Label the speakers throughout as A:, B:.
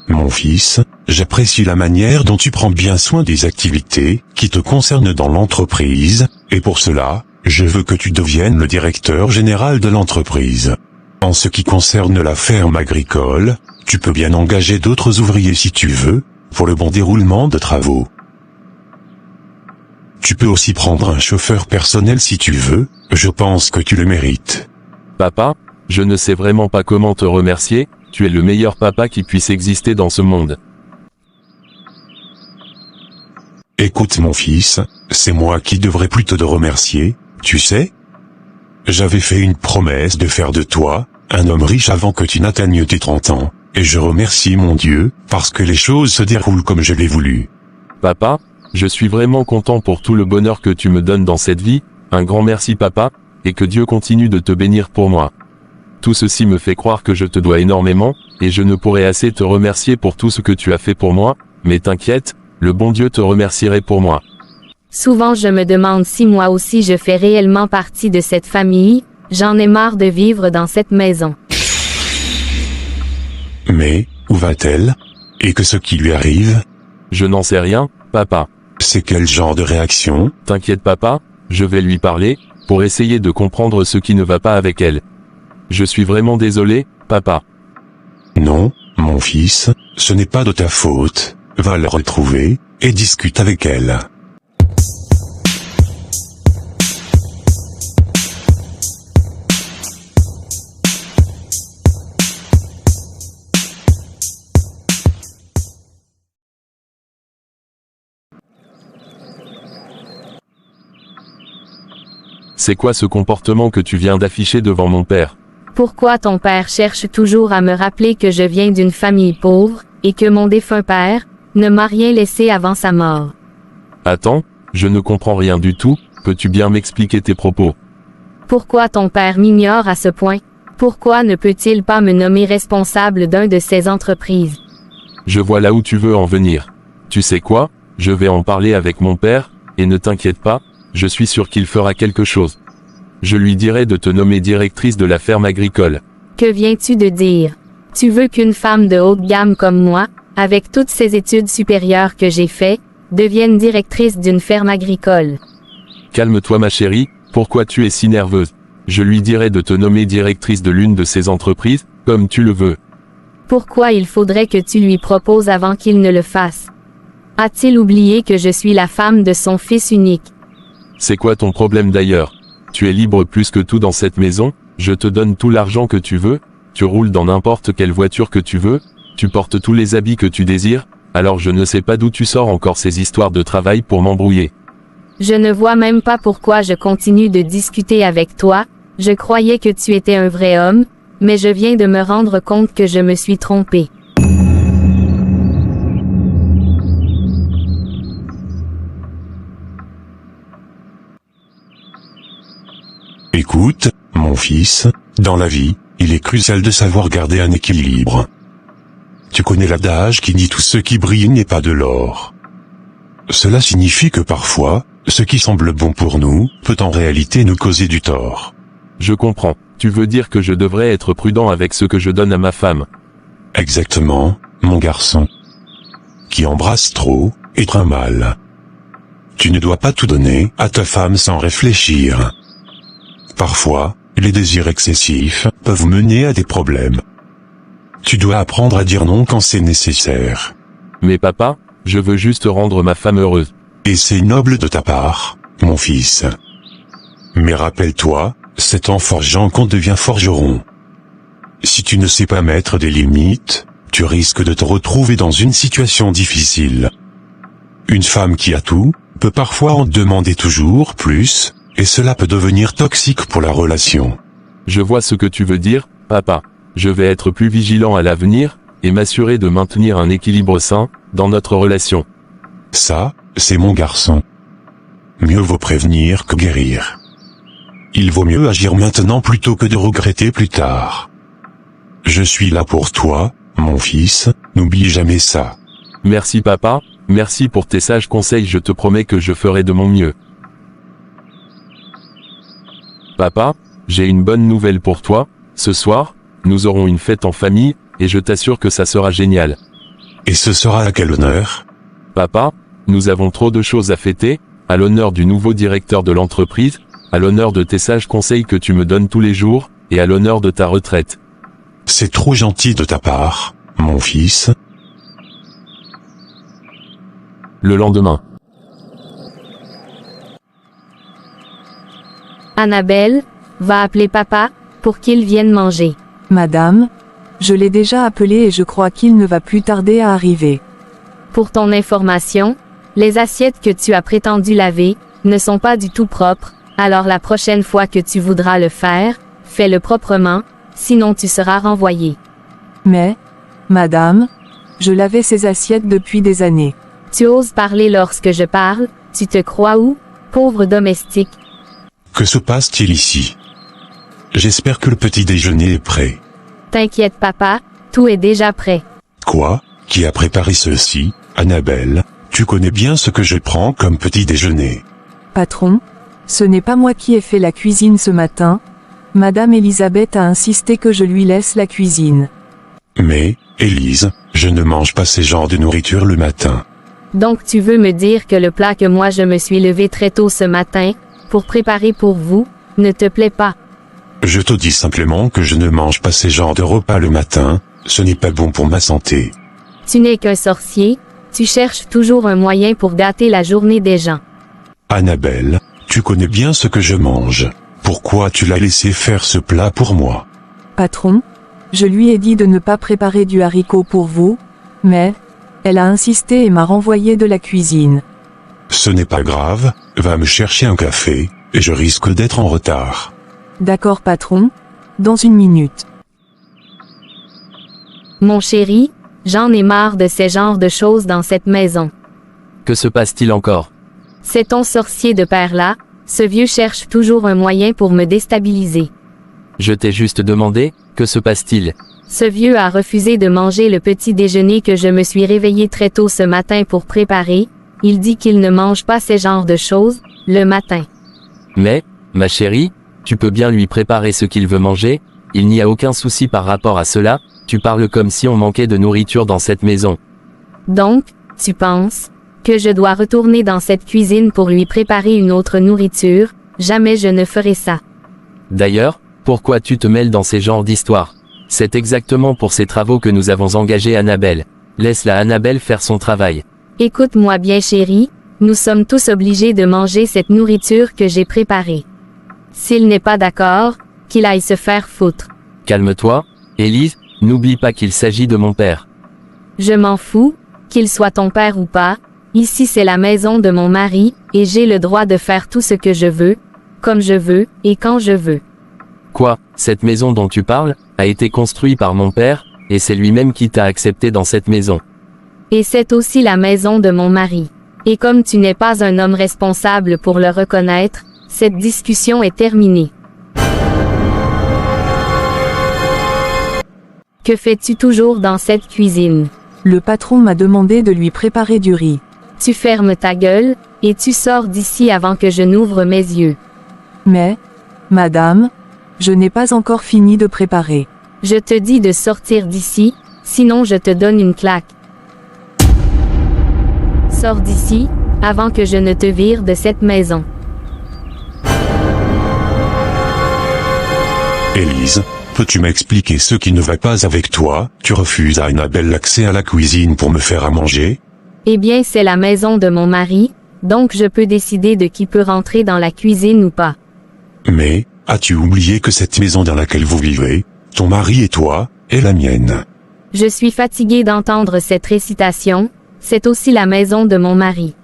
A: Mon fils, j'apprécie la manière dont tu prends bien soin des activités qui te concernent dans l'entreprise, et pour cela, je veux que tu deviennes le directeur général de l'entreprise. En ce qui concerne la ferme agricole, tu peux bien engager d'autres ouvriers si tu veux, pour le bon déroulement de travaux. Tu peux aussi prendre un chauffeur personnel si tu veux, je pense que tu le mérites.
B: Papa, je ne sais vraiment pas comment te remercier, tu es le meilleur papa qui puisse exister dans ce monde.
A: Écoute mon fils, c'est moi qui devrais plutôt te remercier, tu sais. J'avais fait une promesse de faire de toi un homme riche avant que tu n'atteignes tes 30 ans, et je remercie mon Dieu, parce que les choses se déroulent comme je l'ai voulu.
B: Papa, je suis vraiment content pour tout le bonheur que tu me donnes dans cette vie, un grand merci papa, et que Dieu continue de te bénir pour moi. Tout ceci me fait croire que je te dois énormément, et je ne pourrai assez te remercier pour tout ce que tu as fait pour moi, mais t'inquiète, le bon Dieu te remercierait pour moi.
C: Souvent je me demande si moi aussi je fais réellement partie de cette famille, j'en ai marre de vivre dans cette maison.
A: Mais, où va-t-elle? Et que ce qui lui arrive?
B: Je n'en sais rien, papa.
A: C'est quel genre de réaction?
B: T'inquiète papa, je vais lui parler, pour essayer de comprendre ce qui ne va pas avec elle. Je suis vraiment désolé, papa.
A: Non, mon fils, ce n'est pas de ta faute, va la retrouver, et discute avec elle.
B: C'est quoi ce comportement que tu viens d'afficher devant mon père?
C: Pourquoi ton père cherche toujours à me rappeler que je viens d'une famille pauvre, et que mon défunt père ne m'a rien laissé avant sa mort?
B: Attends, je ne comprends rien du tout, peux-tu bien m'expliquer tes propos?
C: Pourquoi ton père m'ignore à ce point? Pourquoi ne peut-il pas me nommer responsable d'un de ses entreprises?
B: Je vois là où tu veux en venir. Tu sais quoi? Je vais en parler avec mon père, et ne t'inquiète pas, je suis sûr qu'il fera quelque chose. Je lui dirai de te nommer directrice de la ferme agricole.
C: Que viens-tu de dire? Tu veux qu'une femme de haute gamme comme moi, avec toutes ces études supérieures que j'ai faites, devienne directrice d'une ferme agricole?
B: Calme-toi ma chérie, pourquoi tu es si nerveuse? Je lui dirai de te nommer directrice de l'une de ses entreprises, comme tu le veux.
C: Pourquoi il faudrait que tu lui proposes avant qu'il ne le fasse? A-t-il oublié que je suis la femme de son fils unique?
B: C'est quoi ton problème d'ailleurs? Tu es libre plus que tout dans cette maison, je te donne tout l'argent que tu veux, tu roules dans n'importe quelle voiture que tu veux, tu portes tous les habits que tu désires, alors je ne sais pas d'où tu sors encore ces histoires de travail pour m'embrouiller.
C: Je ne vois même pas pourquoi je continue de discuter avec toi, je croyais que tu étais un vrai homme, mais je viens de me rendre compte que je me suis trompée.
A: Écoute, mon fils, dans la vie, il est crucial de savoir garder un équilibre. Tu connais l'adage qui dit tout ce qui brille n'est pas de l'or. Cela signifie que parfois, ce qui semble bon pour nous, peut en réalité nous causer du tort.
B: Je comprends, tu veux dire que je devrais être prudent avec ce que je donne à ma femme.
A: Exactement, mon garçon. Qui embrasse trop, est un mal. Tu ne dois pas tout donner à ta femme sans réfléchir. Parfois, les désirs excessifs peuvent mener à des problèmes. Tu dois apprendre à dire non quand c'est nécessaire.
B: Mais papa, je veux juste rendre ma femme heureuse.
A: Et c'est noble de ta part, mon fils. Mais rappelle-toi, c'est en forgeant qu'on devient forgeron. Si tu ne sais pas mettre des limites, tu risques de te retrouver dans une situation difficile. Une femme qui a tout, peut parfois en demander toujours plus, et cela peut devenir toxique pour la relation.
B: Je vois ce que tu veux dire, papa. Je vais être plus vigilant à l'avenir, et m'assurer de maintenir un équilibre sain, dans notre relation.
A: Ça, c'est mon garçon. Mieux vaut prévenir que guérir. Il vaut mieux agir maintenant plutôt que de regretter plus tard. Je suis là pour toi, mon fils, n'oublie jamais ça.
B: Merci papa, merci pour tes sages conseils, je te promets que je ferai de mon mieux. Papa, j'ai une bonne nouvelle pour toi, ce soir, nous aurons une fête en famille, et je t'assure que ça sera génial.
A: Et ce sera à quel honneur?
B: Papa, nous avons trop de choses à fêter, à l'honneur du nouveau directeur de l'entreprise, à l'honneur de tes sages conseils que tu me donnes tous les jours, et à l'honneur de ta retraite.
A: C'est trop gentil de ta part, mon fils.
B: Le lendemain.
C: Annabelle, va appeler papa, pour qu'il vienne manger.
D: Madame, je l'ai déjà appelé et je crois qu'il ne va plus tarder à arriver.
C: Pour ton information, les assiettes que tu as prétendu laver, ne sont pas du tout propres, alors la prochaine fois que tu voudras le faire, fais-le proprement, sinon tu seras renvoyé.
D: Mais, madame, je lavais ces assiettes depuis des années.
C: Tu oses parler lorsque je parle, tu te crois où, pauvre domestique?
A: Que se passe-t-il ici? J'espère que le petit déjeuner est prêt.
C: T'inquiète papa, tout est déjà prêt.
A: Quoi? Qui a préparé ceci, Annabelle? Tu connais bien ce que je prends comme petit déjeuner.
D: Patron, ce n'est pas moi qui ai fait la cuisine ce matin. Madame Elisabeth a insisté que je lui laisse la cuisine.
A: Mais, Élise, je ne mange pas ces genres de nourriture le matin.
C: Donc tu veux me dire que le plat que moi je me suis levé très tôt ce matin, pour préparer pour vous, ne te plaît pas?
A: Je te dis simplement que je ne mange pas ces genres de repas le matin, ce n'est pas bon pour ma santé.
C: Tu n'es qu'un sorcier, tu cherches toujours un moyen pour gâter la journée des gens.
A: Annabelle, tu connais bien ce que je mange. Pourquoi tu l'as laissé faire ce plat pour moi?
D: Patron, je lui ai dit de ne pas préparer du haricot pour vous, mais, elle a insisté et m'a renvoyé de la cuisine.
A: Ce n'est pas grave, va me chercher un café, et je risque d'être en retard.
D: D'accord patron, dans une minute.
C: Mon chéri, j'en ai marre de ces genres de choses dans cette maison.
B: Que se passe-t-il encore?
C: C'est ton sorcier de père-là, ce vieux cherche toujours un moyen pour me déstabiliser.
B: Je t'ai juste demandé, que se passe-t-il?
C: Ce vieux a refusé de manger le petit déjeuner que je me suis réveillé très tôt ce matin pour préparer. Il dit qu'il ne mange pas ces genres de choses, le matin.
B: Mais, ma chérie, tu peux bien lui préparer ce qu'il veut manger, il n'y a aucun souci par rapport à cela, tu parles comme si on manquait de nourriture dans cette maison.
C: Donc, tu penses que je dois retourner dans cette cuisine pour lui préparer une autre nourriture? Jamais je ne ferai ça.
B: D'ailleurs, pourquoi tu te mêles dans ces genres d'histoires? C'est exactement pour ces travaux que nous avons engagé Annabelle. Laisse-la Annabelle faire son travail.
C: Écoute-moi bien chérie, nous sommes tous obligés de manger cette nourriture que j'ai préparée. S'il n'est pas d'accord, qu'il aille se faire foutre.
B: Calme-toi, Élise, n'oublie pas qu'il s'agit de mon père.
C: Je m'en fous, qu'il soit ton père ou pas, ici c'est la maison de mon mari, et j'ai le droit de faire tout ce que je veux, comme je veux, et quand je veux.
B: Quoi, cette maison dont tu parles, a été construite par mon père, et c'est lui-même qui t'a accepté dans cette maison.
C: Et c'est aussi la maison de mon mari. Et comme tu n'es pas un homme responsable pour le reconnaître, cette discussion est terminée. Que fais-tu toujours dans cette cuisine?
D: Le patron m'a demandé de lui préparer du riz.
C: Tu fermes ta gueule, et tu sors d'ici avant que je n'ouvre mes yeux.
D: Mais, madame, je n'ai pas encore fini de préparer.
C: Je te dis de sortir d'ici, sinon je te donne une claque. Sors d'ici, avant que je ne te vire de cette maison.
A: Élise, peux-tu m'expliquer ce qui ne va pas avec toi? Tu refuses à Annabelle l'accès à la cuisine pour me faire à manger?
C: Eh bien c'est la maison de mon mari, donc je peux décider de qui peut rentrer dans la cuisine ou pas.
A: Mais, as-tu oublié que cette maison dans laquelle vous vivez, ton mari et toi, est la mienne?
C: Je suis fatiguée d'entendre cette récitation, c'est aussi la maison de mon mari.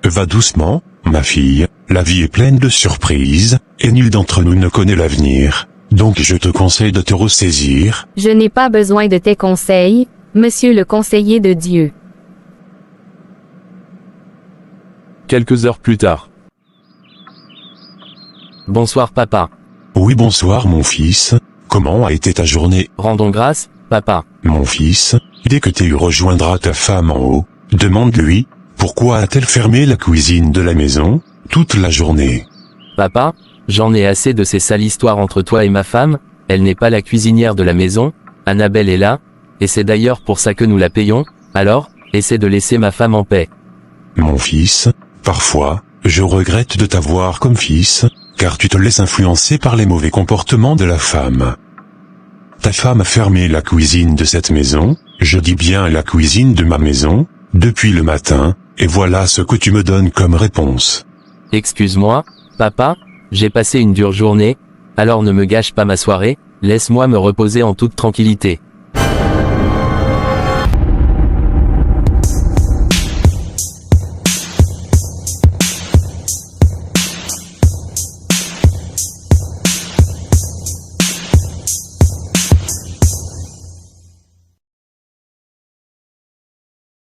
A: Va doucement, ma fille, la vie est pleine de surprises, et nul d'entre nous ne connaît l'avenir, donc je te conseille de te ressaisir.
C: Je n'ai pas besoin de tes conseils, monsieur le conseiller de Dieu.
B: Quelques heures plus tard. Bonsoir papa.
A: Oui bonsoir mon fils, comment a été ta journée?
B: Rendons grâce, papa.
A: Mon fils, dès que tu rejoindras ta femme en haut, demande-lui, pourquoi a-t-elle fermé la cuisine de la maison, toute la journée?
B: Papa, j'en ai assez de ces sales histoires entre toi et ma femme, elle n'est pas la cuisinière de la maison, Annabelle est là, et c'est d'ailleurs pour ça que nous la payons, alors, essaie de laisser ma femme en paix.
A: Mon fils, parfois, je regrette de t'avoir comme fils, car tu te laisses influencer par les mauvais comportements de la femme. Ta femme a fermé la cuisine de cette maison, je dis bien la cuisine de ma maison, depuis le matin, et voilà ce que tu me donnes comme réponse.
B: Excuse-moi, papa, j'ai passé une dure journée, alors ne me gâche pas ma soirée, laisse-moi me reposer en toute tranquillité.